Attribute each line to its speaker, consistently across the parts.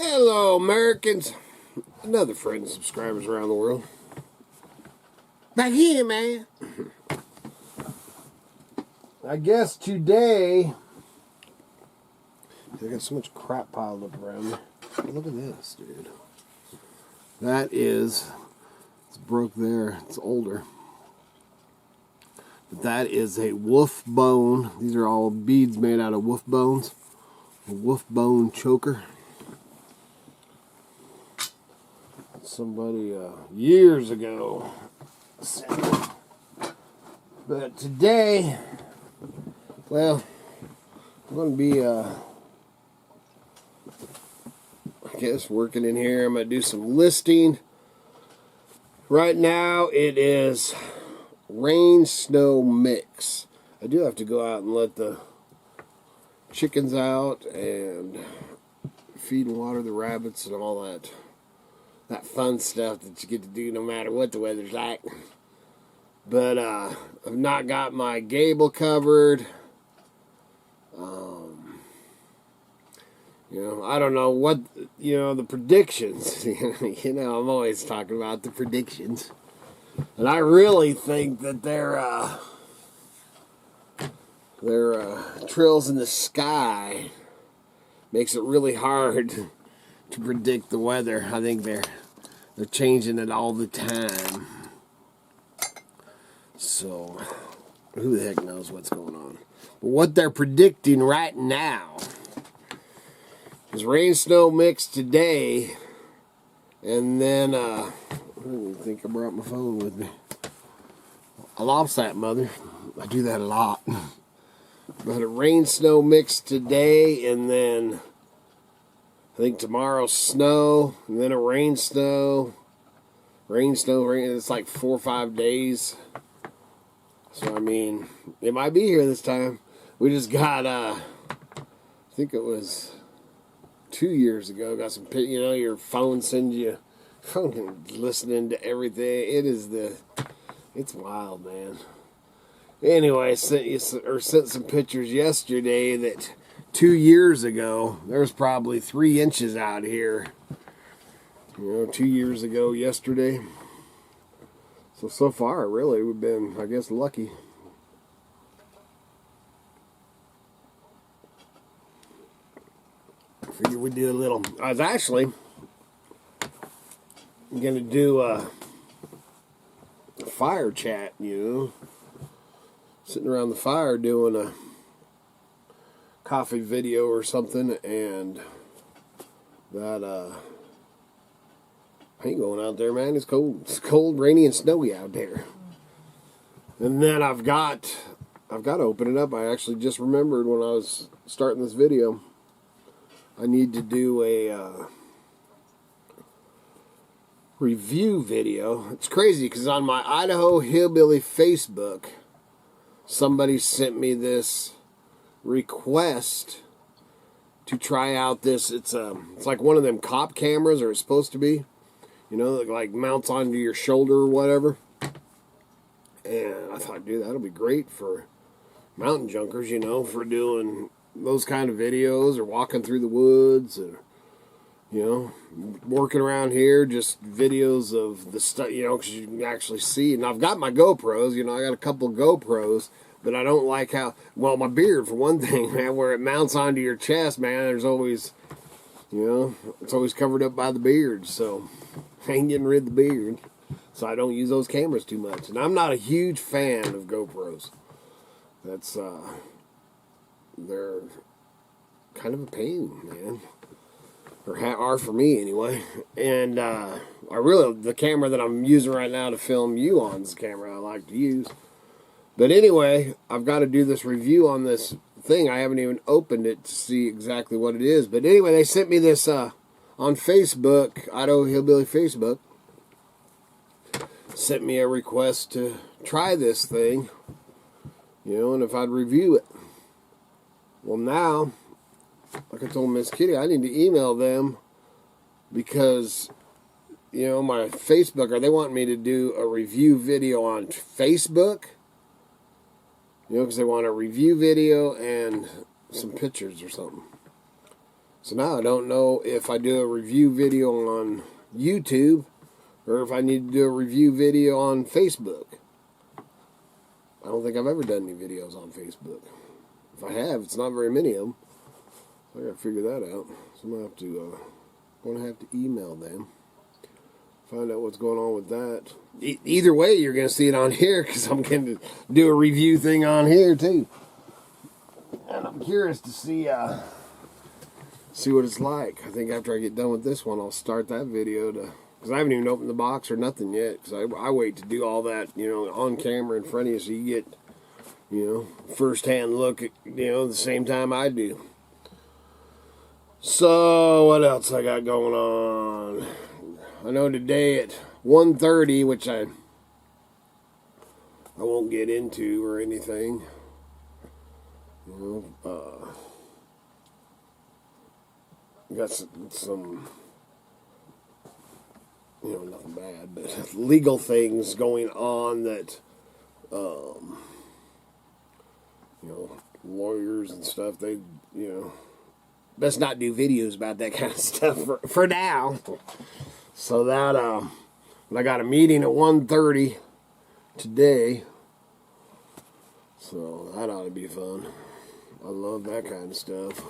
Speaker 1: Hello, Americans, and other friends and subscribers around the world. Back here, man. I guess today, I got so much crap piled up around me. Look at this, dude. That is, it's broke there. It's older. But that is a wolf bone. These are all beads made out of wolf bones. A wolf bone choker. Somebody years ago sent it. But today, well, I'm going to be I guess working in here. I'm going to do some listing. Right now it is rain snow mix. I do have to go out and let the chickens out and feed and water the rabbits and all that fun stuff that you get to do no matter what the weather's like. But I've not got my gable covered. I don't know what, the predictions. I'm always talking about the predictions. And I really think that they're trills in the sky makes it really hard to predict the weather. I think they're changing it all the time. So, who the heck knows what's going on? But what they're predicting right now is rain snow mix today, and then I don't think I brought my phone with me. I lost that, mother. I do that a lot. But a rain snow mix today, and then I think tomorrow snow, and then a rain snow. Rain. It's like 4 or 5 days. So, I mean, it might be here this time. We just got, I think it was 2 years ago, got some, your phone sends you, listening to everything. It's wild, man. Anyway, I sent some pictures yesterday that 2 years ago, there was probably 3 inches out here. 2 years ago yesterday. So far, really, we've been, I guess, lucky. I figured we'd do a little. I was actually going to do a fire chat, sitting around the fire doing a coffee video or something, and that, I ain't going out there, man. It's cold. It's cold, rainy, and snowy out there. And then I've got to open it up. I actually just remembered when I was starting this video, I need to do a review video. It's crazy because on my Idaho Hillbilly Facebook, somebody sent me this request to try out this. It's like one of them cop cameras, or it's supposed to be. Like mounts onto your shoulder or whatever. And I thought, dude, that'll be great for mountain junkers, for doing those kind of videos or walking through the woods or, working around here, just videos of the stuff, because you can actually see. And I've got my GoPros, I got a couple of GoPros, but I don't like how, well, my beard, for one thing, man, where it mounts onto your chest, man, there's always, it's always covered up by the beard, so I ain't getting rid of the beard, so I don't use those cameras too much. And I'm not a huge fan of GoPros. That's, they're kind of a pain, man. Or are for me, anyway. And, the camera that I'm using right now to film you on is the camera I like to use. But anyway, I've got to do this review on this thing. I haven't even opened it to see exactly what it is. But anyway, they sent me this, on Facebook, Idaho Hillbilly Facebook, sent me a request to try this thing, and if I'd review it. Well, now, like I told Miss Kitty, I need to email them because, my Facebook, they want me to do a review video on Facebook, because they want a review video and some pictures or something. So now I don't know if I do a review video on YouTube or if I need to do a review video on Facebook. I don't think I've ever done any videos on Facebook. If I have, it's not very many of them. So I gotta figure that out. So I'm gonna have to email them, find out what's going on with that. Either way, you're gonna see it on here because I'm gonna do a review thing on here too. And I'm curious to see what it's like. I think after I get done with this one, I'll start that video because I haven't even opened the box or nothing yet. Because I wait to do all that, on camera in front of you, so you get, first-hand look at, the same time I do. So what else I got going on? I know today at 1:30, which I won't get into or anything. Got some nothing bad, but legal things going on that, lawyers and stuff, they, best not do videos about that kind of stuff for now. So that, I got a meeting at 1:30 today, so that ought to be fun. I love that kind of stuff.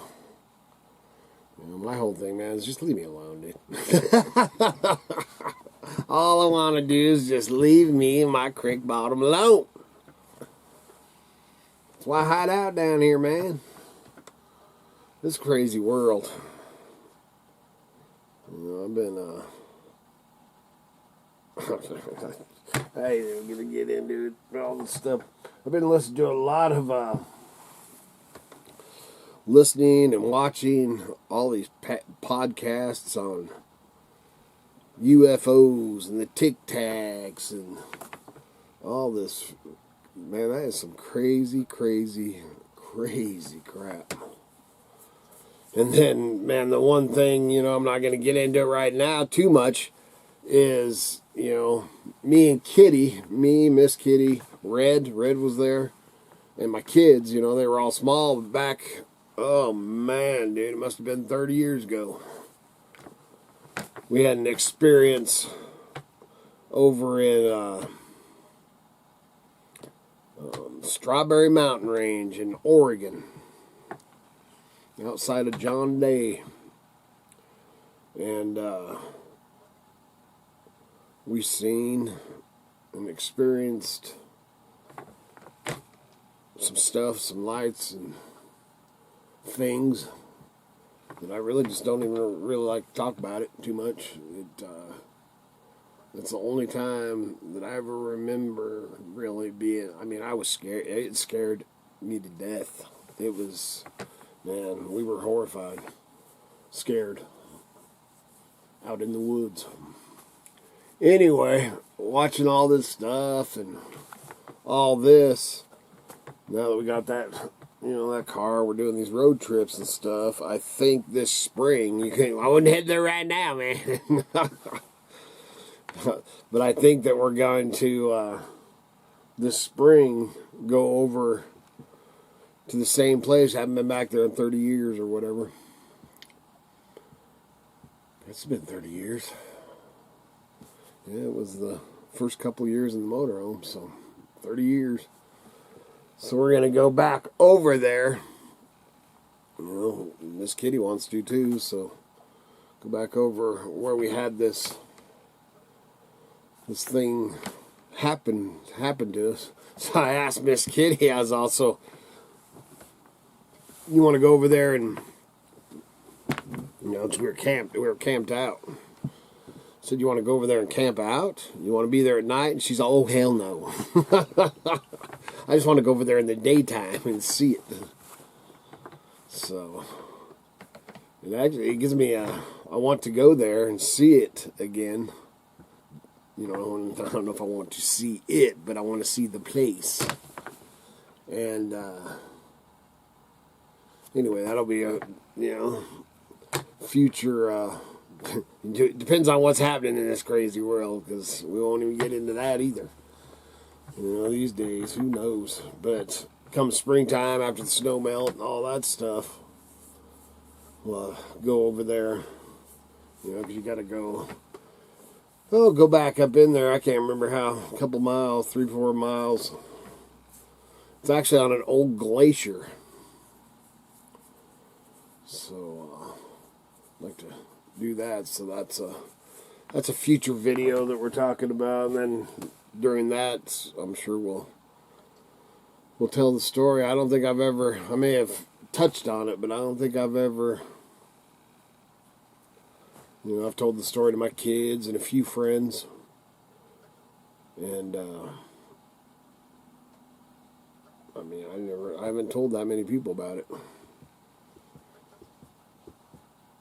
Speaker 1: My whole thing, man, is just leave me alone, dude. All I want to do is just leave me and my creek bottom alone. That's why I hide out down here, man. This crazy world. I've been, I ain't gonna get into it, all this stuff. I've been listening to a lot of, listening and watching all these podcasts on UFOs and the Tic Tacs and all this. Man, that is some crazy, crazy, crazy crap. And then, man, the one thing, I'm not going to get into it right now too much is, me and Kitty, Miss Kitty, Red was there, and my kids, they were all small back. Oh, man, dude, it must have been 30 years ago. We had an experience over in Strawberry Mountain Range in Oregon, outside of John Day. And we seen and experienced some stuff, some lights and things that I really just don't even really like to talk about it too much. It's the only time that I ever remember really being, I was scared. It scared me to death. It was, man, we were horrified, scared, out in the woods. Anyway, watching all this stuff and all this, now that we got that, that car, we're doing these road trips and stuff. I think this spring, I wouldn't head there right now, man. But I think that we're going to, this spring, go over to the same place. I haven't been back there in 30 years or whatever. It's been 30 years. Yeah, it was the first couple years in the motorhome, so 30 years. So we're going to go back over there. Miss Kitty wants to too, so go back over where we had this thing happen to us. So I asked Miss Kitty, I was also, you want to go over there and, we were camped out. I said, you want to go over there and camp out? You want to be there at night? And she's all, oh, hell no. I just want to go over there in the daytime and see it. So, it gives me I want to go there and see it again. I don't know if I want to see it, but I want to see the place. And, anyway, that'll be a, future, depends on what's happening in this crazy world, because we won't even get into that either. These days, who knows? But come springtime, after the snow melt and all that stuff, we'll go over there. You know, 'cause you got to go back up in there. I can't remember how. A couple miles, 3-4 miles. It's actually on an old glacier. So, I'd like to do that. So that's a future video that we're talking about. And then during that, I'm sure we'll tell the story. I don't think I may have touched on it, but I don't think I've ever, you know, I've told the story to my kids and a few friends. And, I mean, I haven't told that many people about it.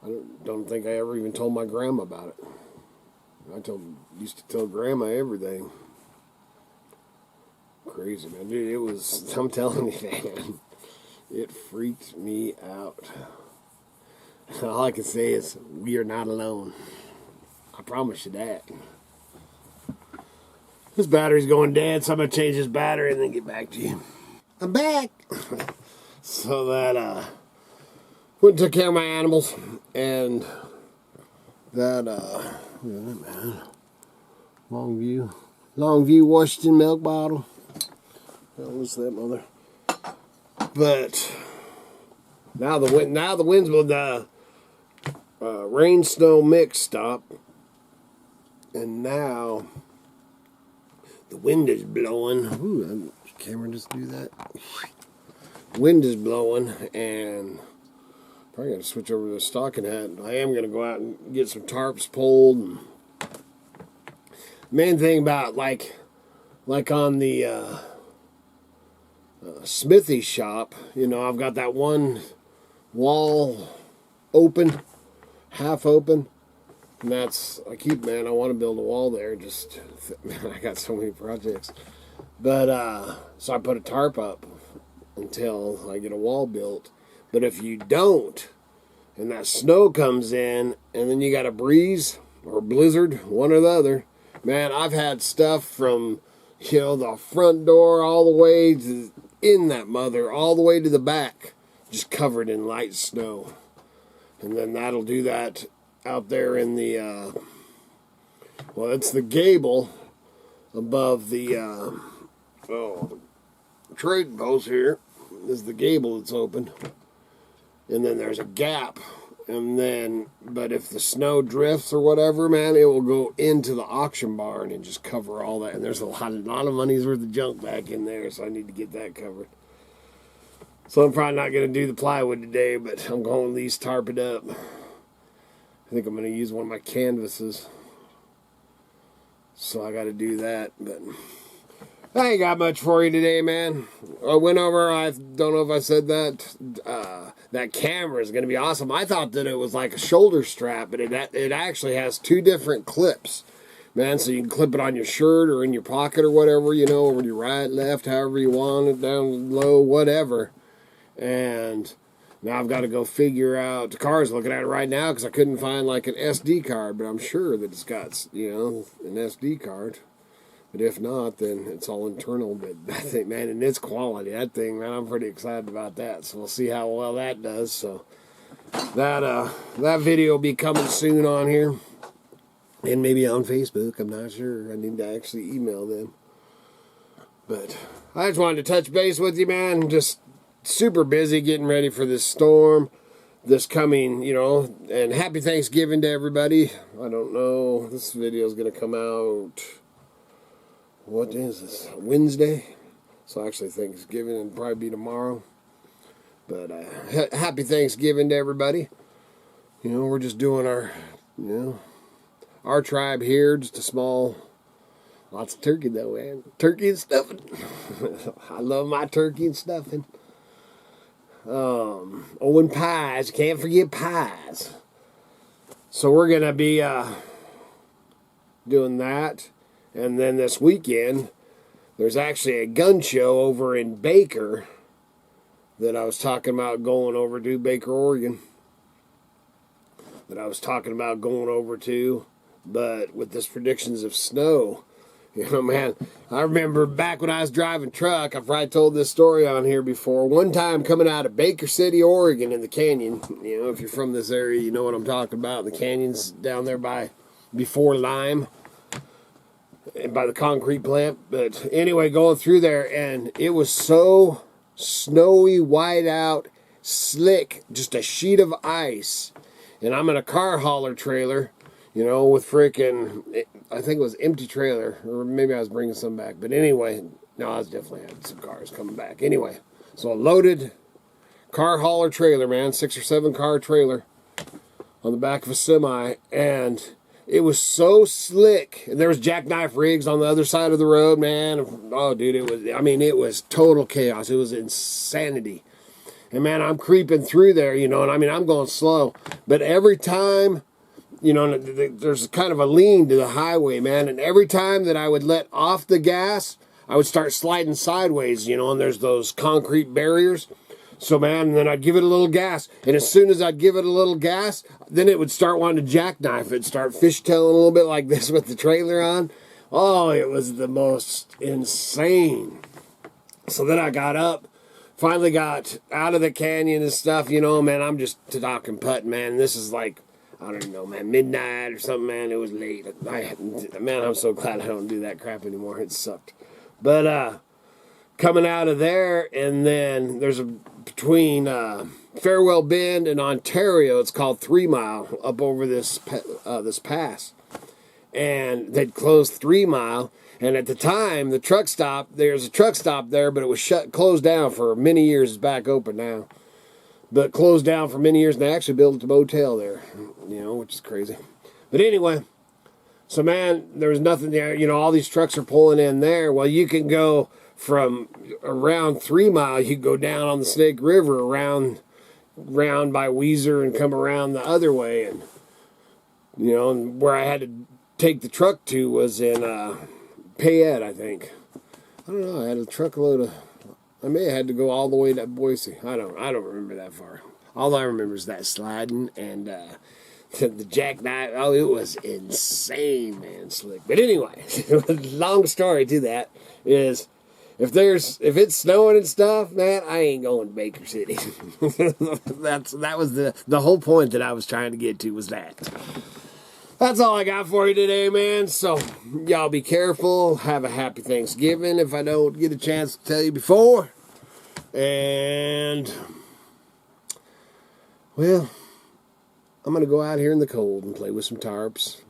Speaker 1: I don't think I ever even told my grandma about it. Used to tell grandma everything. Crazy, man. Dude, I'm telling you, man, it freaked me out. All I can say is, we are not alone. I promise you that. This battery's going dead, so I'm going to change this battery and then get back to you. I'm back! So that, went and took care of my animals, and that, man, Longview Washington milk bottle. What's that, mother? But now the winds with the rain snow mix stop, and now the wind is blowing. Ooh, camera just do that. Wind is blowing, and probably got to switch over to the stocking hat. I am going to go out and get some tarps pulled. And main thing about like on the smithy shop, you know, I've got that one wall open, half open, and I want to build a wall there. Just, man, I got so many projects. But, so I put a tarp up until I get a wall built. But if you don't, and that snow comes in, and then you got a breeze or blizzard, one or the other, man, I've had stuff from, you know, the front door all the way to all the way to the back, just covered in light snow. And then that'll do that out there in the, well, it's the gable above the, trading post here. This is the gable that's open. And then there's a gap. And then, but if the snow drifts or whatever, man, it will go into the auction barn and just cover all that. And there's a lot of money's worth of junk back in there, so I need to get that covered. So I'm probably not going to do the plywood today, but I'm going to at least tarp it up. I think I'm going to use one of my canvases. So I got to do that, but I ain't got much for you today, man. I went over, I don't know if I said that, that camera is going to be awesome. I thought that it was like a shoulder strap, but it actually has two different clips, man, so you can clip it on your shirt or in your pocket or whatever, you know, over your right, left, however you want it, down low, whatever. And now I've got to go figure out, the car's looking at it right now because I couldn't find like an SD card, but I'm sure that it's got, you know, an SD card. But if not, then it's all internal. But I think, man, in its quality, that thing, man, I'm pretty excited about that. So we'll see how well that does. So that video will be coming soon on here. And maybe on Facebook. I'm not sure. I need to actually email them. But I just wanted to touch base with you, man. Just super busy getting ready for this storm. This coming, you know. And happy Thanksgiving to everybody. I don't know. This video is going to come out... What is this? Wednesday? So actually Thanksgiving will probably be tomorrow. But happy Thanksgiving to everybody. You know, we're just doing our, you know, our tribe here, just a small, lots of turkey though, man. Turkey and stuffing. I love my turkey and stuffing. And pies. Can't forget pies. So we're going to be doing that. And then this weekend, there's actually a gun show over in Baker that I was talking about going over to, Baker, Oregon. That I was talking about going over to, but with this predictions of snow, You know, man, I remember back when I was driving truck, I've probably told this story on here before. One time coming out of Baker City, Oregon in the canyon. You know, if you're from this area, you know what I'm talking about. The canyons down there before Lime, by the concrete plant. But anyway, going through there, and it was so snowy, white out, slick, just a sheet of ice. And I'm in a car hauler trailer, you know, with freaking, I think it was empty trailer, or maybe I was bringing some back. But anyway, no, I was definitely had some cars coming back. Anyway, so a loaded car hauler trailer, man, 6 or 7 car trailer on the back of a semi, and it was so slick. And there was jackknife rigs on the other side of the road, man. Oh, dude, it was total chaos. It was insanity. And, man, I'm creeping through there, you know, and, I mean, I'm going slow. But every time, you know, there's kind of a lean to the highway, man. And every time that I would let off the gas, I would start sliding sideways, you know, and there's those concrete barriers. So, man, and then I'd give it a little gas. And as soon as I'd give it a little gas, then it would start wanting to jackknife. It'd start fishtailing a little bit like this with the trailer on. Oh, it was the most insane. So then I got up. Finally got out of the canyon and stuff, you know, man, I'm just talking putting, man. This is like, I don't even know, man, midnight or something, man. It was late. Man, I'm so glad I don't do that crap anymore. It sucked. But coming out of there, and then there's between Farewell Bend and Ontario, it's called 3 Mile, up over this pass. And they'd closed 3 Mile. And at the time, the truck stop, there's a truck stop there, but it was closed down for many years. It's back open now. But closed down for many years, and they actually built a motel there, you know, which is crazy. But anyway, so, man, there was nothing there. You know, all these trucks are pulling in there. Well, you can go from around 3 Mile, you can go down on the Snake River around by Weiser and come around the other way. And, you know, and where I had to take the truck to was in Payette, I think. I don't know. I had a truckload of. I may have had to go all the way to Boise. I don't remember that far. All I remember is that sliding and the jackknife. Oh, it was insane, man, slick. But anyway, long story to that is, if it's snowing and stuff, man, I ain't going to Baker City. that was the whole point that I was trying to get to, was that. That's all I got for you today, man. So, y'all be careful. Have a happy Thanksgiving if I don't get a chance to tell you before. And, well, I'm going to go out here in the cold and play with some tarps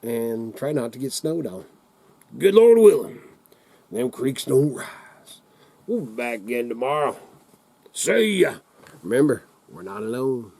Speaker 1: and try not to get snowed on. Good Lord willing, them creeks don't rise. We'll be back again tomorrow. See ya. Remember, we're not alone.